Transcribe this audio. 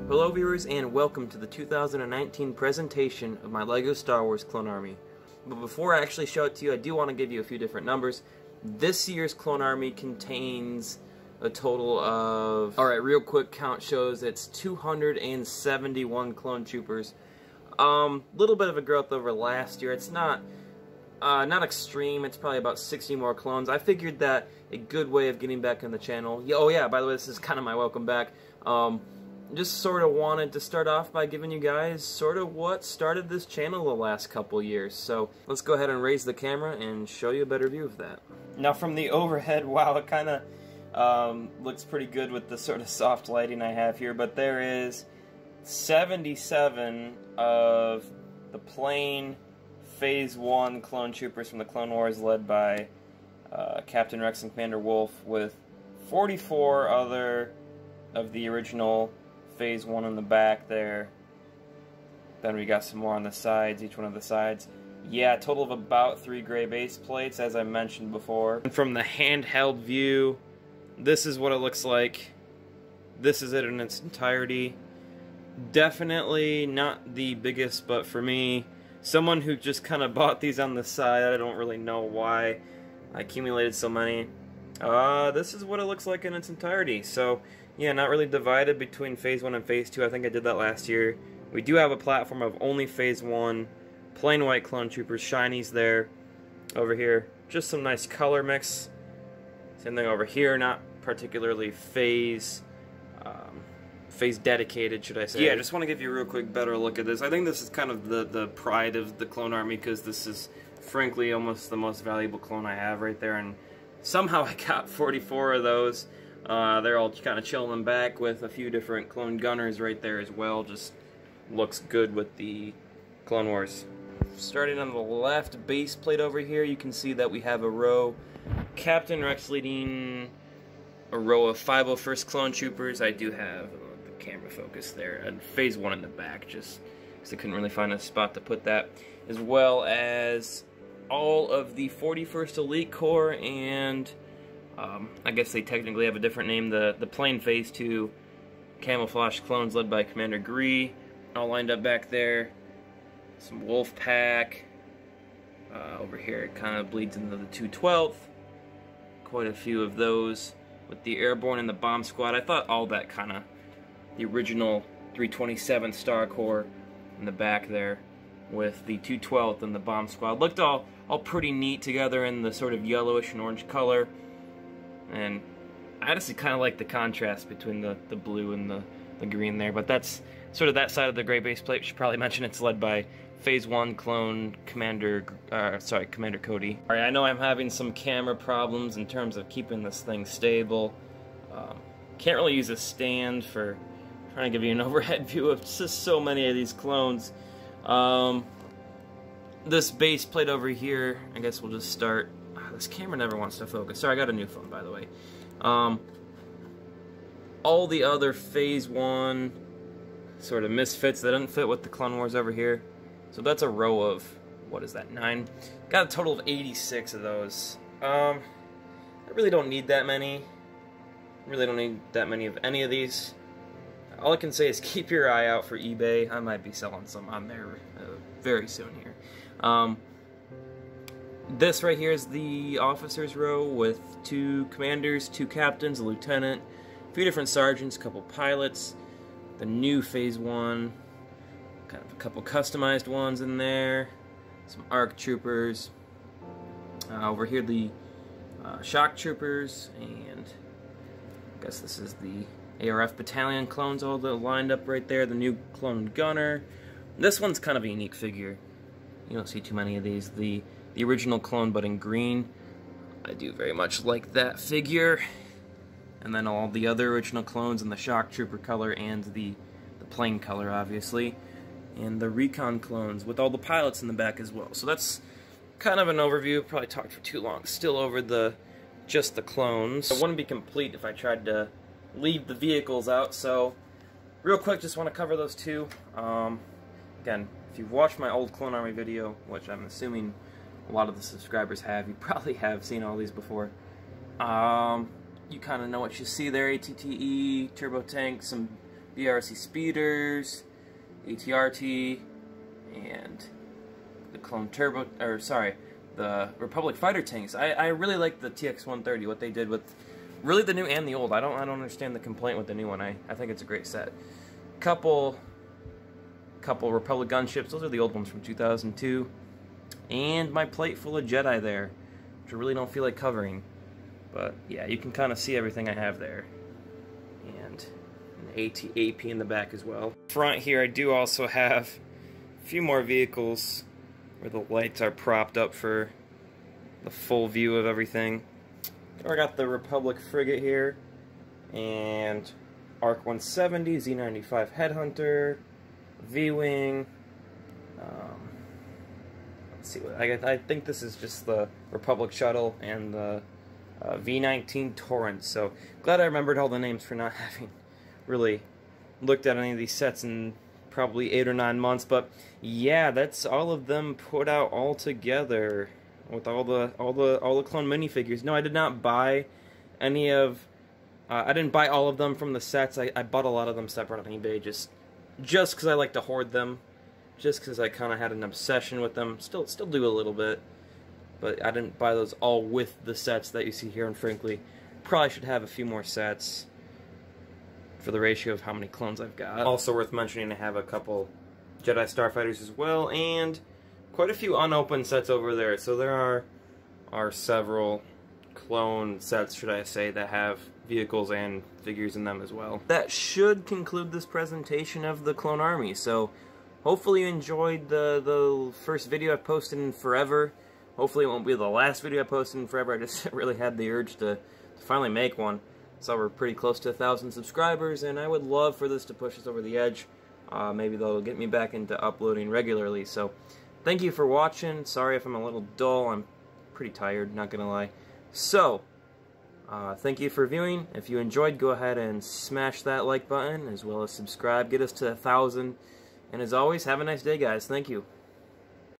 Hello viewers and welcome to the 2019 presentation of my LEGO Star Wars Clone Army. But before I actually show it to you, I do want to give you a few different numbers. This year's Clone Army contains a total of... Alright, real quick count shows it's 271 clone troopers. Little bit of a growth over last year. It's not extreme. It's probably about 60 more clones. I figured that a good way of getting back on the channel... Oh yeah, by the way, this is kind of my welcome back. Just sort of wanted to start off by giving you guys sort of what started this channel the last couple years. So let's go ahead and raise the camera and show you a better view of that. Now from the overhead, wow, it kind of looks pretty good with the sort of soft lighting I have here, but there is 77 of the plain Phase 1 clone troopers from the Clone Wars led by Captain Rex and Commander Wolffe, with 44 other of the original Phase 1 in the back there. Then we got some more on the sides, each one of the sides. Yeah, a total of about 3 gray base plates, as I mentioned before. And from the handheld view, this is what it looks like. This is it in its entirety. Definitely not the biggest, but for me, someone who just kind of bought these on the side, I don't really know why I accumulated so many. This is what it looks like in its entirety. So, yeah, not really divided between Phase 1 and Phase 2. I think I did that last year. We do have a platform of only Phase 1, plain white clone troopers, shinies there. Over here, just some nice color mix. Same thing over here, not particularly phase dedicated, should I say. Yeah, I just want to give you a real quick better look at this. I think this is kind of the pride of the Clone Army, because this is, frankly, almost the most valuable clone I have right there, and somehow I got 44 of those. They're all kind of chilling back with a few different clone gunners right there as well. Just looks good with the Clone Wars. Starting on the left base plate over here, you can see that we have a row. Captain Rex leading a row of 501st clone troopers. I do have the camera focus there, and Phase 1 in the back, just because I couldn't really find a spot to put that. As well as all of the 41st Elite Corps and... I guess they technically have a different name, the plain Phase 2 camouflage clones led by Commander Gree, all lined up back there. Some Wolf Pack. Over here it kind of bleeds into the 212th. Quite a few of those with the Airborne and the Bomb Squad. I thought all that kind of, the original 327th Star Corps in the back there with the 212th and the Bomb Squad looked all pretty neat together in the sort of yellowish and orange color. And I honestly kind of like the contrast between the blue and the green there, but that's sort of that side of the gray base plate. Should probably mention it's led by Phase 1 clone Commander Cody. Alright, I know I'm having some camera problems in terms of keeping this thing stable. Can't really use a stand for trying to give you an overhead view of just so many of these clones. This base plate over here, I guess we'll just start. This camera never wants to focus. Sorry, I got a new phone, by the way. All the other Phase 1 sort of misfits that didn't fit with the Clone Wars over here. So that's a row of, what is that, 9? Got a total of 86 of those. I really don't need that many. Really don't need that many of any of these. All I can say is keep your eye out for eBay. I might be selling some on there very soon here. This right here is the officers row with 2 commanders, 2 captains, a lieutenant, a few different sergeants, a couple pilots, the new Phase 1, kind of a couple customized ones in there, some ARC troopers, over here the shock troopers, and I guess this is the ARF battalion clones all lined up right there, the new clone gunner. This one's kind of a unique figure. You don't see too many of these. The original clone, but in green. I do very much like that figure. And then all the other original clones in the shock trooper color and the plain color, obviously. And the recon clones with all the pilots in the back as well. So that's kind of an overview. Probably talked for too long. Still over just the clones. It wouldn't be complete if I tried to leave the vehicles out. So real quick, just want to cover those two. Again, if you've watched my old Clone Army video, which I'm assuming a lot of the subscribers have, you probably have seen all these before. You kind of know what you see there. ATTE, turbo tank, some BRC Speeders, ATRT, and the Clone Turbo, or sorry, the Republic Fighter tanks. I really like the TX-130, what they did with really the new and the old. I don't understand the complaint with the new one. I think it's a great set. Couple Republic gunships. Those are the old ones from 2002. And my plate full of Jedi there, which I really don't feel like covering. But yeah, you can kind of see everything I have there. And an AP in the back as well. Front here, I do also have a few more vehicles where the lights are propped up for the full view of everything. I got the Republic frigate here, and ARC 170, Z95 Headhunter, V-Wing. Let's see, I think this is just the Republic shuttle and the V-19 Torrent. So glad I remembered all the names for not having really looked at any of these sets in probably 8 or 9 months. But yeah, that's all of them put out all together with all the clone minifigures. No, I did not buy any of. I didn't buy all of them from the sets. I bought a lot of them separate on eBay just because I like to hoard them, just because I kind of had an obsession with them. Still do a little bit, but I didn't buy those all with the sets that you see here. And frankly, probably should have a few more sets for the ratio of how many clones I've got. Also worth mentioning, I have a couple Jedi Starfighters as well, and quite a few unopened sets over there. So there are several clone sets, should I say, that have vehicles and figures in them as well. That should conclude this presentation of the Clone Army. So hopefully you enjoyed the first video I've posted in forever. Hopefully it won't be the last video I posted in forever. I just really had the urge to finally make one. So we're pretty close to 1,000 subscribers, and I would love for this to push us over the edge. Maybe they'll get me back into uploading regularly. So thank you for watching. Sorry if I'm a little dull. I'm pretty tired, not gonna lie. So, thank you for viewing. If you enjoyed, go ahead and smash that like button, as well as subscribe. Get us to 1,000. And as always, have a nice day, guys. Thank you.